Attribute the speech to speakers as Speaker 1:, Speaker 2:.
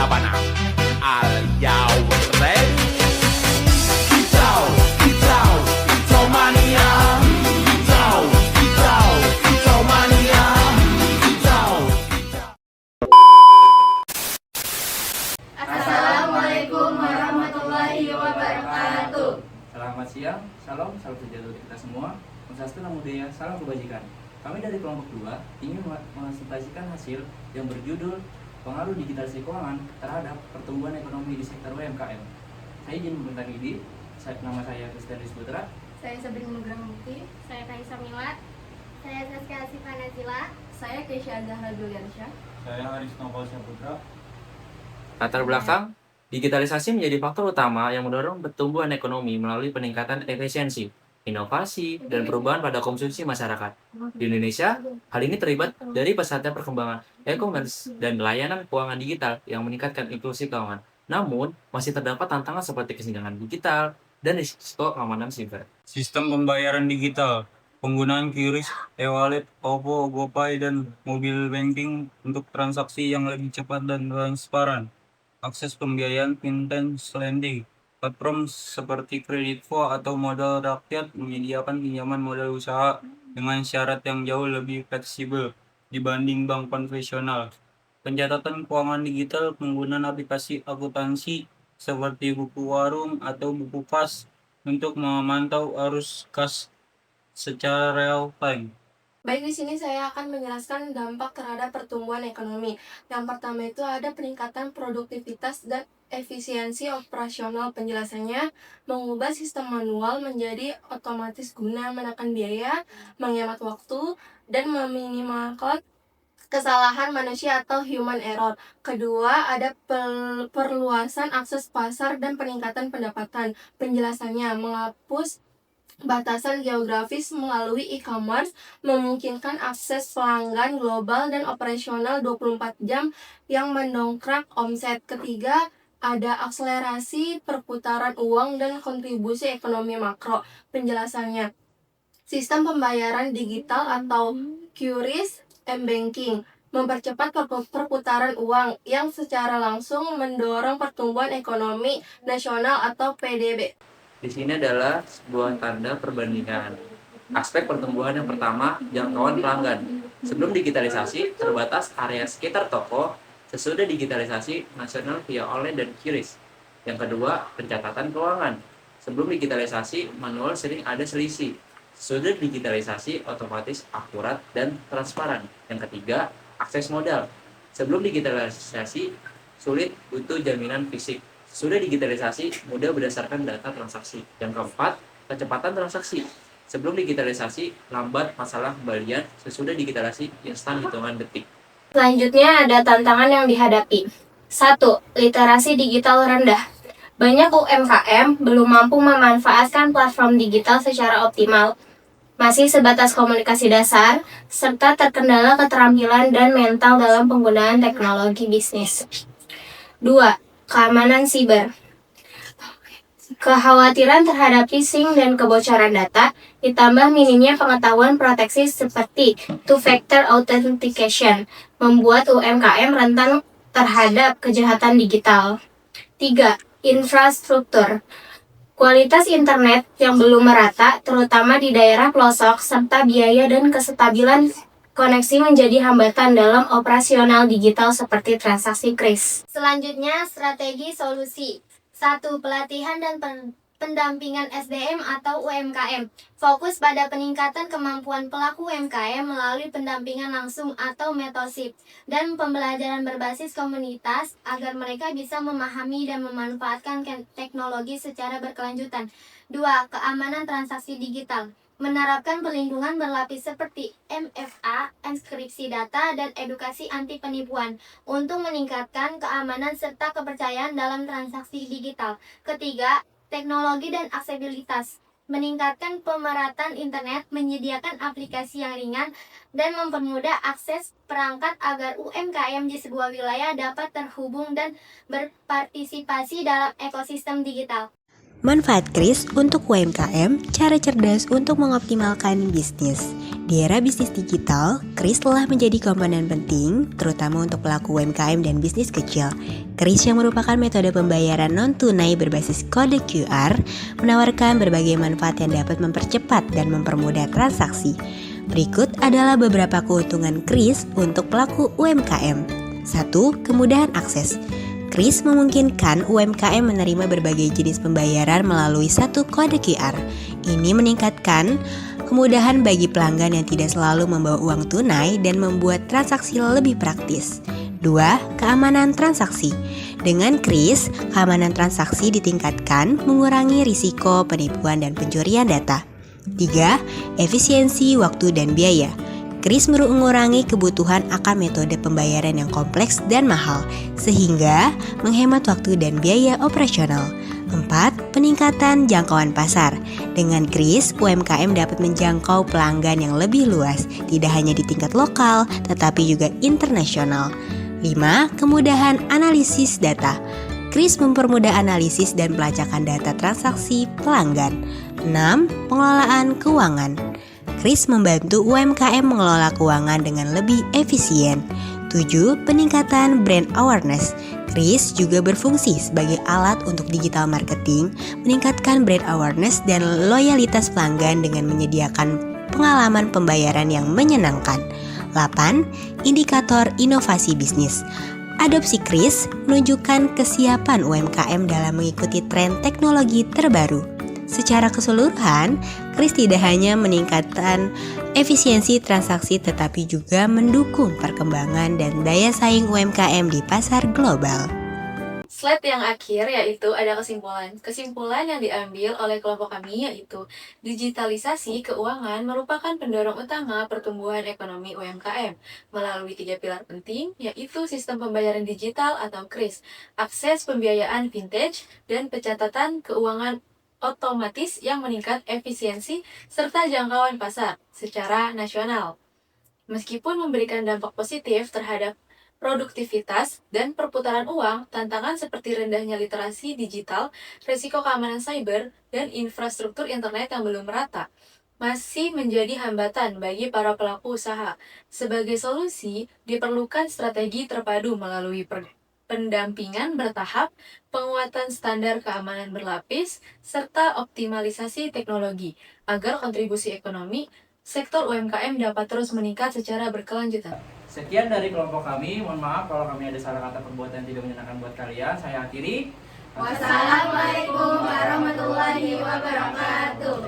Speaker 1: sabana. Are you ready? Kicau, kicau, kicau mania. Kicau, kicau, kicau mania. Kicau, kicau.
Speaker 2: Assalamualaikum warahmatullahi wabarakatuh.
Speaker 3: Selamat siang, salam sejahtera untuk kita semua. Om Swastiastu, Namo Buddhaya, salam kebajikan. Kami dari kelompok 2 ingin menginspirasikan hasil yang berjudul Pengaruh Digitalisasi Keuangan terhadap Pertumbuhan Ekonomi di Sektor UMKM. Saya izin membentang ide. Nama saya Christian Rizputra.
Speaker 2: Saya Sabrina Nugraha Mukti.
Speaker 4: Saya Kaisa Mila. Saya Saskia Asifa Nazila.
Speaker 2: Saya Keisha Zahra Juliansyah.
Speaker 5: Saya Haris Nopal Saputra.
Speaker 3: Latar belakang, digitalisasi menjadi faktor utama yang mendorong pertumbuhan ekonomi melalui peningkatan efisiensi, inovasi, dan perubahan pada konsumsi masyarakat. Di Indonesia, hal ini terlibat dari pesatnya perkembangan e-commerce dan layanan keuangan digital yang meningkatkan inklusi keuangan. Namun, masih terdapat tantangan seperti kesenjangan digital dan risiko keamanan siber.
Speaker 5: Sistem pembayaran digital, penggunaan QRIS, e-wallet, OVO, GoPay, dan mobile banking untuk transaksi yang lebih cepat dan transparan. Akses pembiayaan fintech lending, platform seperti Kreditvo atau Modal Rakyat menyediakan pinjaman modal usaha dengan syarat yang jauh lebih fleksibel dibanding bank konvensional. Pencatatan keuangan digital, penggunaan aplikasi akuntansi seperti buku warung atau buku kas untuk memantau arus kas secara real time.
Speaker 2: Baik, di sini saya akan menjelaskan dampak terhadap pertumbuhan ekonomi. Yang pertama itu ada peningkatan produktivitas dan efisiensi operasional. Penjelasannya, mengubah sistem manual menjadi otomatis guna menekan biaya, menghemat waktu, dan meminimalkan kesalahan manusia atau human error. Kedua, ada perluasan akses pasar dan peningkatan pendapatan. Penjelasannya, menghapus batasan geografis melalui e-commerce, memungkinkan akses pelanggan global dan operasional 24 jam yang mendongkrak omset. Ketiga, ada akselerasi perputaran uang dan kontribusi ekonomi makro. Penjelasannya, sistem pembayaran digital atau QRIS, m-banking, mempercepat perputaran uang yang secara langsung mendorong pertumbuhan ekonomi nasional atau PDB.
Speaker 3: Di sini adalah sebuah tanda perbandingan. Aspek pertumbuhan yang pertama, jangkauan pelanggan. Sebelum digitalisasi, terbatas area sekitar toko. Sesudah digitalisasi, nasional via online dan QRIS. Yang kedua, pencatatan keuangan. Sebelum digitalisasi, manual sering ada selisih. Sesudah digitalisasi, otomatis akurat dan transparan. Yang ketiga, akses modal. Sebelum digitalisasi, sulit, butuh jaminan fisik. Sudah digitalisasi, mudah berdasarkan data transaksi. Yang keempat, kecepatan transaksi. Sebelum digitalisasi, lambat masalah kembalian. Sesudah digitalisasi, instan hitungan detik.
Speaker 4: Selanjutnya ada tantangan yang dihadapi. 1. Literasi digital rendah. Banyak UMKM belum mampu memanfaatkan platform digital secara optimal. Masih sebatas komunikasi dasar, serta terkendala keterampilan dan mental dalam penggunaan teknologi bisnis. 2. Keamanan siber. Kekhawatiran terhadap phishing dan kebocoran data, ditambah minimnya pengetahuan proteksi seperti two-factor authentication, membuat UMKM rentan terhadap kejahatan digital. 3. Infrastruktur. Kualitas internet yang belum merata, terutama di daerah pelosok, serta biaya dan kestabilan koneksi menjadi hambatan dalam operasional digital seperti transaksi QRIS. Selanjutnya, strategi solusi. 1. Pelatihan dan pendampingan SDM atau UMKM. Fokus pada peningkatan kemampuan pelaku UMKM melalui pendampingan langsung atau mentorship dan pembelajaran berbasis komunitas agar mereka bisa memahami dan memanfaatkan teknologi secara berkelanjutan. 2. Keamanan transaksi digital. Menerapkan perlindungan berlapis seperti MFA, enkripsi data, dan edukasi anti penipuan untuk meningkatkan keamanan serta kepercayaan dalam transaksi digital. Ketiga, teknologi dan aksesibilitas. Meningkatkan pemerataan internet, menyediakan aplikasi yang ringan, dan mempermudah akses perangkat agar UMKM di sebuah wilayah dapat terhubung dan berpartisipasi dalam ekosistem digital.
Speaker 6: Manfaat kris untuk UMKM, cara cerdas untuk mengoptimalkan bisnis. Di era bisnis digital, kris telah menjadi komponen penting, terutama untuk pelaku UMKM dan bisnis kecil. Kris yang merupakan metode pembayaran non-tunai berbasis kode QR, menawarkan berbagai manfaat yang dapat mempercepat dan mempermudah transaksi. Berikut adalah beberapa keuntungan kris untuk pelaku UMKM. 1. Kemudahan akses. Kris memungkinkan UMKM menerima berbagai jenis pembayaran melalui satu kode QR. Ini meningkatkan kemudahan bagi pelanggan yang tidak selalu membawa uang tunai dan membuat transaksi lebih praktis. 2. Keamanan transaksi. Dengan kris, keamanan transaksi ditingkatkan, mengurangi risiko penipuan dan pencurian data. 3. Efisiensi waktu dan biaya. Kris mengurangi kebutuhan akan metode pembayaran yang kompleks dan mahal, sehingga menghemat waktu dan biaya operasional. 4. Peningkatan jangkauan pasar. Dengan kris, UMKM dapat menjangkau pelanggan yang lebih luas, tidak hanya di tingkat lokal, tetapi juga internasional. 5. Kemudahan analisis data. Kris mempermudah analisis dan pelacakan data transaksi pelanggan. 6. Pengelolaan keuangan. Kris membantu UMKM mengelola keuangan dengan lebih efisien. 7. Peningkatan brand awareness. Kris juga berfungsi sebagai alat untuk digital marketing, meningkatkan brand awareness dan loyalitas pelanggan dengan menyediakan pengalaman pembayaran yang menyenangkan. 8. Indikator inovasi bisnis. Adopsi kris menunjukkan kesiapan UMKM dalam mengikuti tren teknologi terbaru. Secara keseluruhan, kris tidak hanya meningkatkan efisiensi transaksi tetapi juga mendukung perkembangan dan daya saing UMKM di pasar global.
Speaker 2: Slide yang akhir yaitu ada kesimpulan. Kesimpulan yang diambil oleh kelompok kami yaitu digitalisasi keuangan merupakan pendorong utama pertumbuhan ekonomi UMKM melalui 3 pilar penting yaitu sistem pembayaran digital atau kris, akses pembiayaan vintage, dan pencatatan keuangan otomatis yang meningkat efisiensi serta jangkauan pasar secara nasional. Meskipun memberikan dampak positif terhadap produktivitas dan perputaran uang, tantangan seperti rendahnya literasi digital, risiko keamanan cyber, dan infrastruktur internet yang belum merata masih menjadi hambatan bagi para pelaku usaha. Sebagai solusi, diperlukan strategi terpadu melalui pendampingan bertahap, penguatan standar keamanan berlapis, serta optimalisasi teknologi agar kontribusi ekonomi sektor UMKM dapat terus meningkat secara berkelanjutan.
Speaker 3: Sekian dari kelompok kami. Mohon maaf kalau kami ada salah kata perbuatan yang tidak menyenangkan buat kalian. Saya akhiri.
Speaker 4: Wassalamualaikum warahmatullahi wabarakatuh.